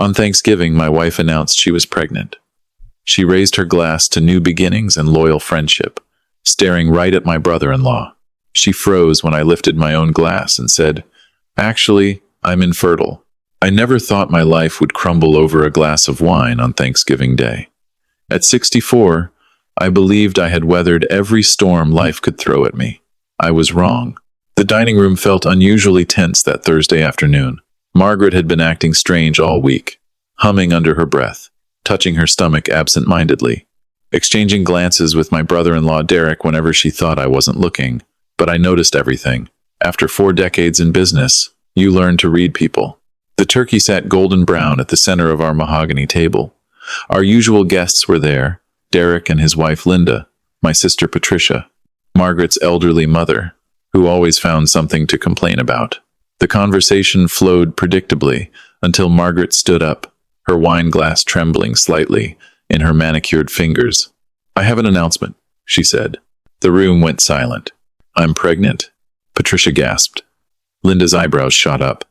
On Thanksgiving, my wife announced she was pregnant. She raised her glass to new beginnings and loyal friendship, staring right at my brother-in-law. She froze when I lifted my own glass and said, "Actually, I'm infertile." I never thought my life would crumble over a glass of wine on Thanksgiving Day. At 64, I believed I had weathered every storm life could throw at me. I was wrong. The dining room felt unusually tense that Thursday afternoon. Margaret had been acting strange all week, humming under her breath, touching her stomach absent-mindedly, exchanging glances with my brother-in-law Derek whenever she thought I wasn't looking. But I noticed everything. After 4 decades in business, you learn to read people. The turkey sat golden brown at the center of our mahogany table. Our usual guests were there, Derek and his wife Linda, my sister Patricia, Margaret's elderly mother, who always found something to complain about. The conversation flowed predictably until Margaret stood up, her wine glass trembling slightly in her manicured fingers. "I have an announcement," she said. The room went silent. "I'm pregnant," Patricia gasped. Linda's eyebrows shot up.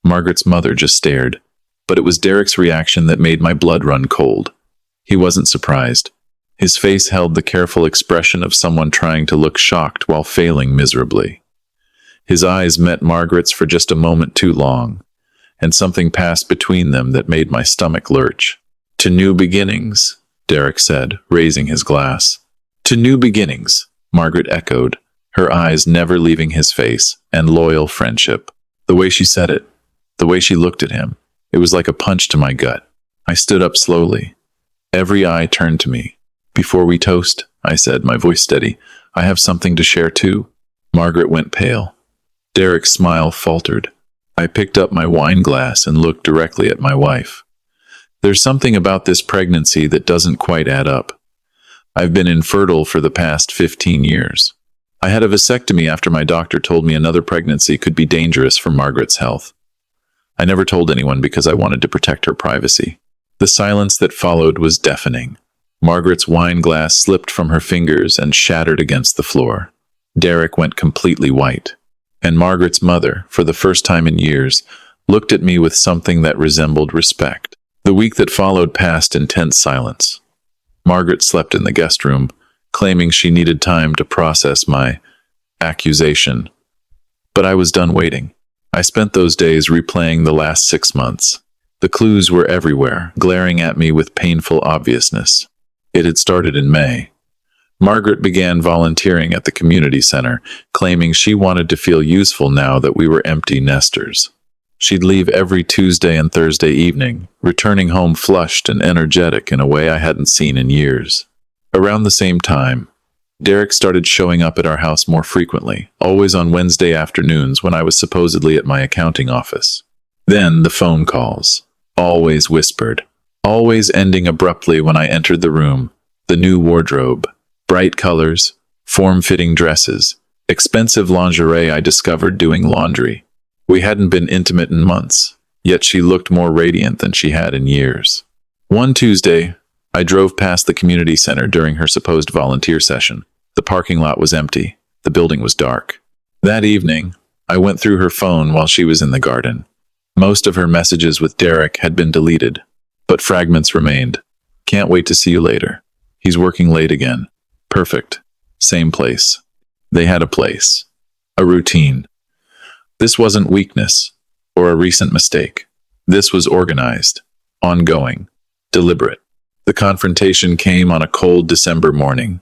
Margaret's mother just stared. But it was Derek's reaction that made my blood run cold. He wasn't surprised. His face held the careful expression of someone trying to look shocked while failing miserably. His eyes met Margaret's for just a moment too long, and something passed between them that made my stomach lurch. "To new beginnings," Derek said, raising his glass. "To new beginnings," Margaret echoed, her eyes never leaving his face, "and loyal friendship." The way she said it, the way she looked at him, it was like a punch to my gut. I stood up slowly. Every eye turned to me. "Before we toast," I said, my voice steady, "I have something to share too." Margaret went pale. Derek's smile faltered. I picked up my wine glass and looked directly at my wife. "There's something about this pregnancy that doesn't quite add up. I've been infertile for the past 15 years. I had a vasectomy after my doctor told me another pregnancy could be dangerous for Margaret's health. I never told anyone because I wanted to protect her privacy." The silence that followed was deafening. Margaret's wine glass slipped from her fingers and shattered against the floor. Derek went completely white. And Margaret's mother, for the first time in years, looked at me with something that resembled respect. The week that followed passed in tense silence. Margaret slept in the guest room, claiming she needed time to process my accusation. But I was done waiting. I spent those days replaying the last 6 months. The clues were everywhere, glaring at me with painful obviousness. It had started in May. Margaret began volunteering at the community center, claiming she wanted to feel useful now that we were empty nesters. She'd leave every Tuesday and Thursday evening, returning home flushed and energetic in a way I hadn't seen in years. Around the same time, Derek started showing up at our house more frequently, always on Wednesday afternoons when I was supposedly at my accounting office. Then the phone calls, always whispered, always ending abruptly when I entered the room. The new wardrobe, bright colors, form-fitting dresses, expensive lingerie I discovered doing laundry. We hadn't been intimate in months, yet she looked more radiant than she had in years. One Tuesday, I drove past the community center during her supposed volunteer session. The parking lot was empty. The building was dark. That evening, I went through her phone while she was in the garden. Most of her messages with Derek had been deleted, but fragments remained. "Can't wait to see you later. He's working late again. Perfect. Same place." They had a place. A routine. This wasn't weakness or a recent mistake. This was organized, ongoing, deliberate. The confrontation came on a cold December morning.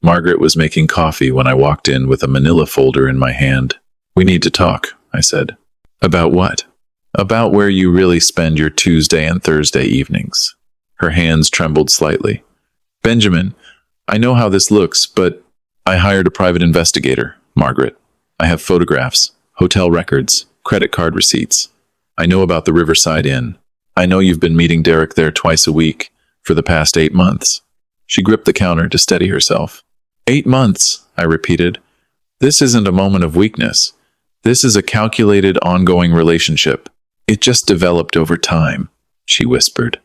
Margaret was making coffee when I walked in with a manila folder in my hand. "We need to talk," I said. "About what?" "About where you really spend your Tuesday and Thursday evenings." Her hands trembled slightly. "Benjamin, I know how this looks, but I hired a private investigator, Margaret. I have photographs, hotel records, credit card receipts. I know about the Riverside Inn. I know you've been meeting Derek there twice a week for the past 8 months. She gripped the counter to steady herself. 8 months, I repeated. This isn't a moment of weakness. This is a calculated, ongoing relationship. It just developed over time, she whispered.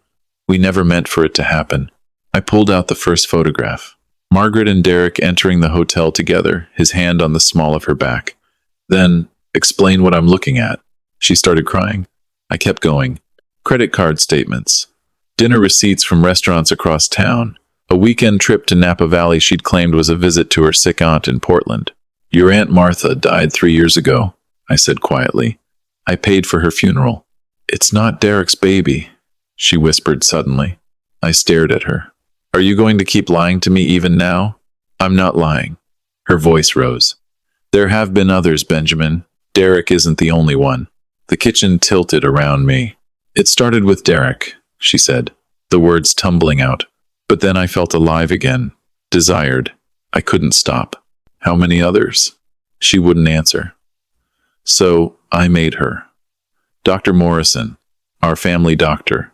We never meant for it to happen. I pulled out the first photograph. Margaret and Derek entering the hotel together, his hand on the small of her back. Then, explain what I'm looking at. She started crying. I kept going. Credit card statements. Dinner receipts from restaurants across town. A weekend trip to Napa Valley she'd claimed was a visit to her sick aunt in Portland. Your Aunt Martha died 3 years ago, I said quietly. I paid for her funeral. It's not Derek's baby, she whispered suddenly. I stared at her. Are you going to keep lying to me even now? I'm not lying. Her voice rose. There have been others, Benjamin. Derek isn't the only one. The kitchen tilted around me. It started with Derek, she said, the words tumbling out. But then I felt alive again, desired. I couldn't stop. How many others? She wouldn't answer. So I made her. Dr. Morrison, our family doctor,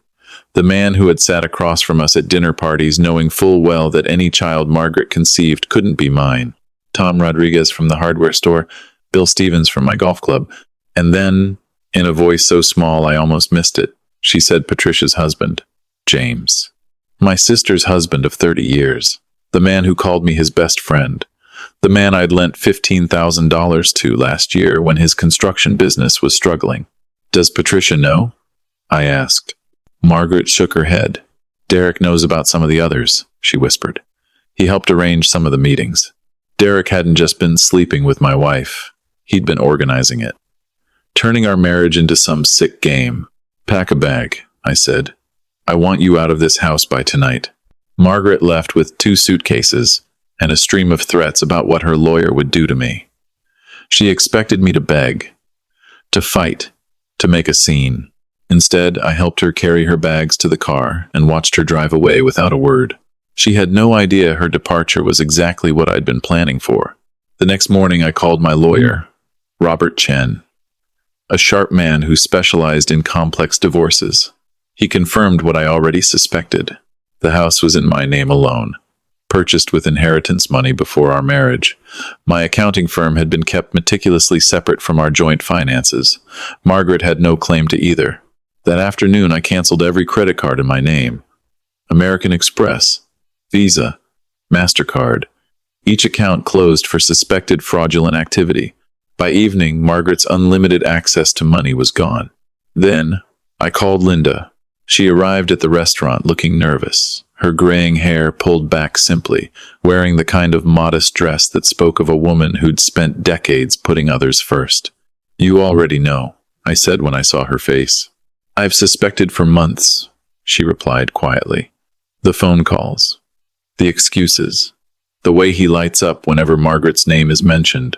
the man who had sat across from us at dinner parties knowing full well that any child Margaret conceived couldn't be mine. Tom Rodriguez from the hardware store, Bill Stevens from my golf club, and then, in a voice so small I almost missed it, she said Patricia's husband, James. My sister's husband of 30 years, the man who called me his best friend, the man I'd lent $15,000 to last year when his construction business was struggling. Does Patricia know? I asked. Margaret shook her head. Derek knows about some of the others, she whispered. He helped arrange some of the meetings. Derek hadn't just been sleeping with my wife. He'd been organizing it. Turning our marriage into some sick game. Pack a bag, I said. I want you out of this house by tonight. Margaret left with 2 suitcases and a stream of threats about what her lawyer would do to me. She expected me to beg, to fight, to make a scene. Instead, I helped her carry her bags to the car and watched her drive away without a word. She had no idea her departure was exactly what I'd been planning for. The next morning, I called my lawyer, Robert Chen, a sharp man who specialized in complex divorces. He confirmed what I already suspected. The house was in my name alone, purchased with inheritance money before our marriage. My accounting firm had been kept meticulously separate from our joint finances. Margaret had no claim to either. That afternoon, I canceled every credit card in my name. American Express, Visa, MasterCard. Each account closed for suspected fraudulent activity. By evening, Margaret's unlimited access to money was gone. Then, I called Linda. She arrived at the restaurant looking nervous, her graying hair pulled back simply, wearing the kind of modest dress that spoke of a woman who'd spent decades putting others first. You already know, I said when I saw her face. I've suspected for months, she replied quietly. The phone calls, the excuses, the way he lights up whenever Margaret's name is mentioned.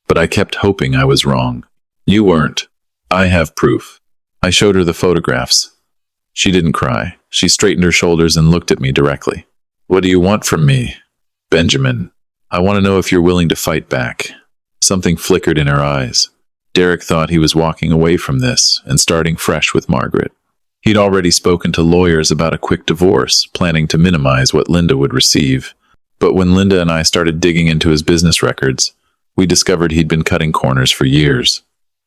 But I kept hoping I was wrong. You weren't. I have proof. I showed her the photographs. She didn't cry. She straightened her shoulders and looked at me directly. What do you want from me, Benjamin? I want to know if you're willing to fight back. Something flickered in her eyes. Derek thought he was walking away from this and starting fresh with Margaret. He'd already spoken to lawyers about a quick divorce, planning to minimize what Linda would receive. But when Linda and I started digging into his business records, we discovered he'd been cutting corners for years.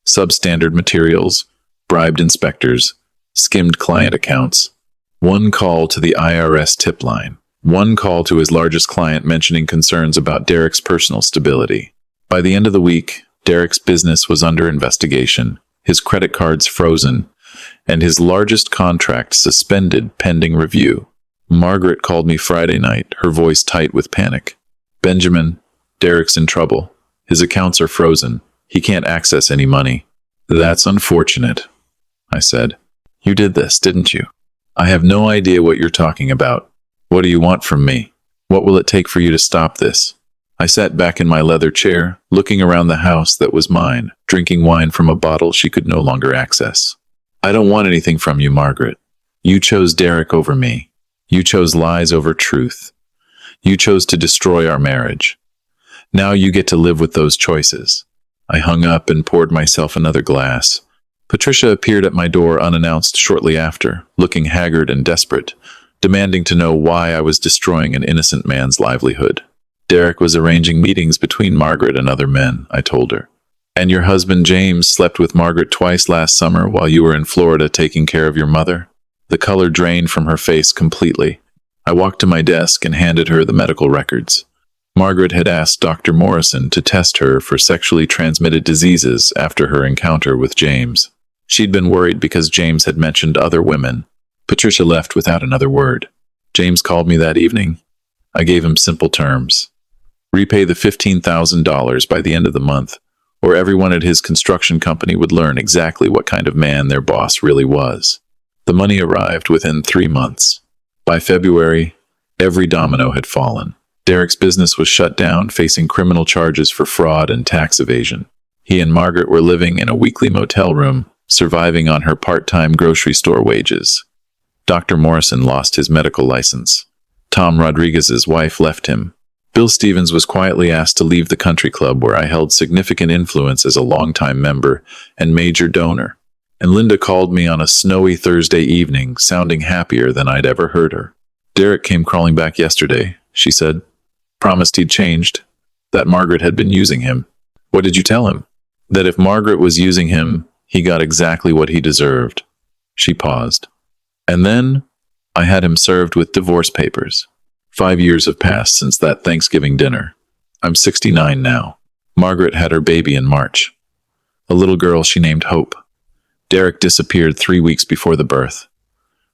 Substandard materials, bribed inspectors, skimmed client accounts. One call to the IRS tip line. One call to his largest client mentioning concerns about Derek's personal stability. By the end of the week, Derek's business was under investigation, his credit cards frozen, and his largest contract suspended pending review. Margaret called me Friday night, her voice tight with panic. Benjamin, Derek's in trouble. His accounts are frozen. He can't access any money. That's unfortunate, I said. You did this, didn't you? I have no idea what you're talking about. What do you want from me? What will it take for you to stop this? I sat back in my leather chair, looking around the house that was mine, drinking wine from a bottle she could no longer access. I don't want anything from you, Margaret. You chose Derek over me. You chose lies over truth. You chose to destroy our marriage. Now you get to live with those choices. I hung up and poured myself another glass. Patricia appeared at my door unannounced shortly after, looking haggard and desperate, demanding to know why I was destroying an innocent man's livelihood. Derek was arranging meetings between Margaret and other men, I told her. And your husband James slept with Margaret twice last summer while you were in Florida taking care of your mother? The color drained from her face completely. I walked to my desk and handed her the medical records. Margaret had asked Dr. Morrison to test her for sexually transmitted diseases after her encounter with James. She'd been worried because James had mentioned other women. Patricia left without another word. James called me that evening. I gave him simple terms. Repay the $15,000 by the end of the month, or everyone at his construction company would learn exactly what kind of man their boss really was. The money arrived within 3 months. By February, every domino had fallen. Derek's business was shut down, facing criminal charges for fraud and tax evasion. He and Margaret were living in a weekly motel room, surviving on her part-time grocery store wages. Dr. Morrison lost his medical license. Tom Rodriguez's wife left him. Bill Stevens was quietly asked to leave the country club where I held significant influence as a longtime member and major donor. And Linda called me on a snowy Thursday evening, sounding happier than I'd ever heard her. Derek came crawling back yesterday, she said. Promised he'd changed, that Margaret had been using him. What did you tell him? That if Margaret was using him, he got exactly what he deserved. She paused. And then I had him served with divorce papers. 5 years have passed since that Thanksgiving dinner. I'm 69 now. Margaret had her baby in March. A little girl she named Hope. Derek disappeared 3 weeks before the birth.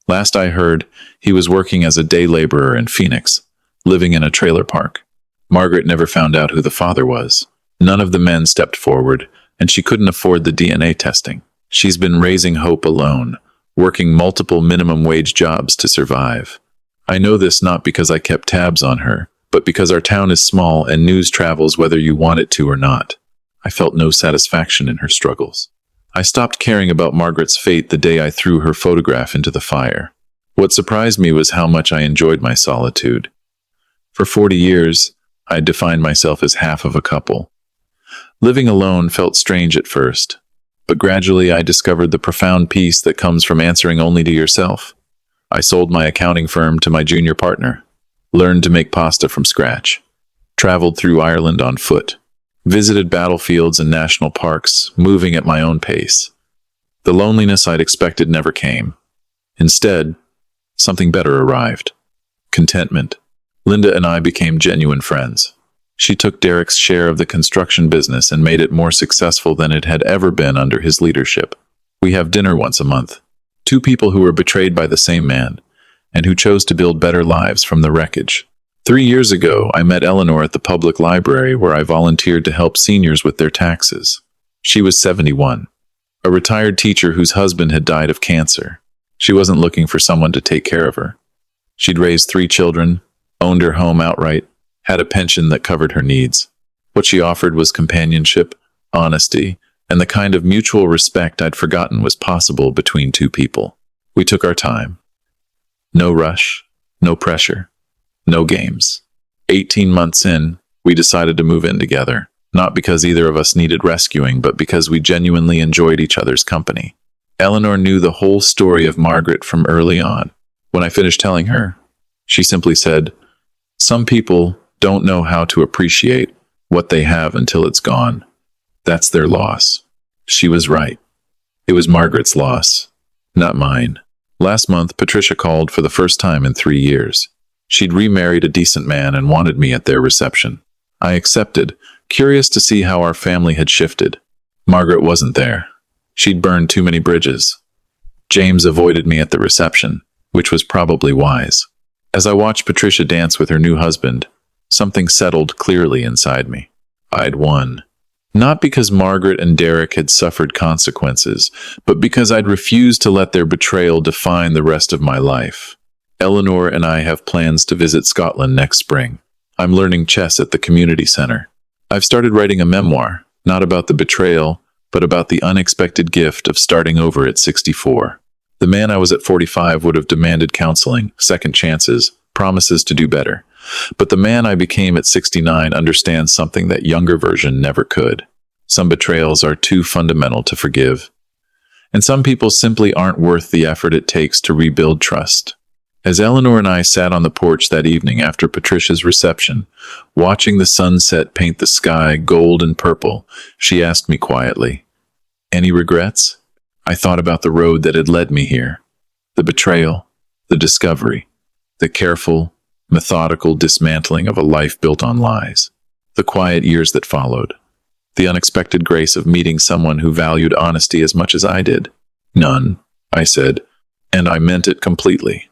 Last I heard, he was working as a day laborer in Phoenix, living in a trailer park. Margaret never found out who the father was. None of the men stepped forward, and she couldn't afford the DNA testing. She's been raising Hope alone, working multiple minimum wage jobs to survive. I know this not because I kept tabs on her, but because our town is small and news travels whether you want it to or not. I felt no satisfaction in her struggles. I stopped caring about Margaret's fate the day I threw her photograph into the fire. What surprised me was how much I enjoyed my solitude. For 40 years, I had defined myself as half of a couple. Living alone felt strange at first, but gradually I discovered the profound peace that comes from answering only to yourself. I sold my accounting firm to my junior partner, learned to make pasta from scratch, traveled through Ireland on foot, visited battlefields and national parks, moving at my own pace. The loneliness I'd expected never came. Instead, something better arrived. Contentment. Linda and I became genuine friends. She took Derek's share of the construction business and made it more successful than it had ever been under his leadership. We have dinner once a month. 2 people who were betrayed by the same man, and who chose to build better lives from the wreckage. 3 years ago, I met Eleanor at the public library where I volunteered to help seniors with their taxes. She was 71, a retired teacher whose husband had died of cancer. She wasn't looking for someone to take care of her. She'd raised 3 children, owned her home outright, had a pension that covered her needs. What she offered was companionship, honesty, and the kind of mutual respect I'd forgotten was possible between 2 people. We took our time. No rush, no pressure, no games. 18 months in, we decided to move in together, not because either of us needed rescuing, but because we genuinely enjoyed each other's company. Eleanor knew the whole story of Margaret from early on. When I finished telling her, she simply said, "Some people don't know how to appreciate what they have until it's gone. That's their loss." She was right. It was Margaret's loss, not mine. Last month, Patricia called for the first time in 3 years. She'd remarried a decent man and wanted me at their reception. I accepted, curious to see how our family had shifted. Margaret wasn't there. She'd burned too many bridges. James avoided me at the reception, which was probably wise. As I watched Patricia dance with her new husband, something settled clearly inside me. I'd won. Not because Margaret and Derek had suffered consequences, but because I'd refused to let their betrayal define the rest of my life. Eleanor and I have plans to visit Scotland next spring. I'm learning chess at the community center. I've started writing a memoir, not about the betrayal, but about the unexpected gift of starting over at 64. The man I was at 45 would have demanded counseling, second chances, promises to do better. But the man I became at 69 understands something that younger version never could. Some betrayals are too fundamental to forgive. And some people simply aren't worth the effort it takes to rebuild trust. As Eleanor and I sat on the porch that evening after Patricia's reception, watching the sunset paint the sky gold and purple, she asked me quietly, "Any regrets?" I thought about the road that had led me here. The betrayal, the discovery, the careful, methodical dismantling of a life built on lies. The quiet years that followed. The unexpected grace of meeting someone who valued honesty as much as I did. None, I said, and I meant it completely.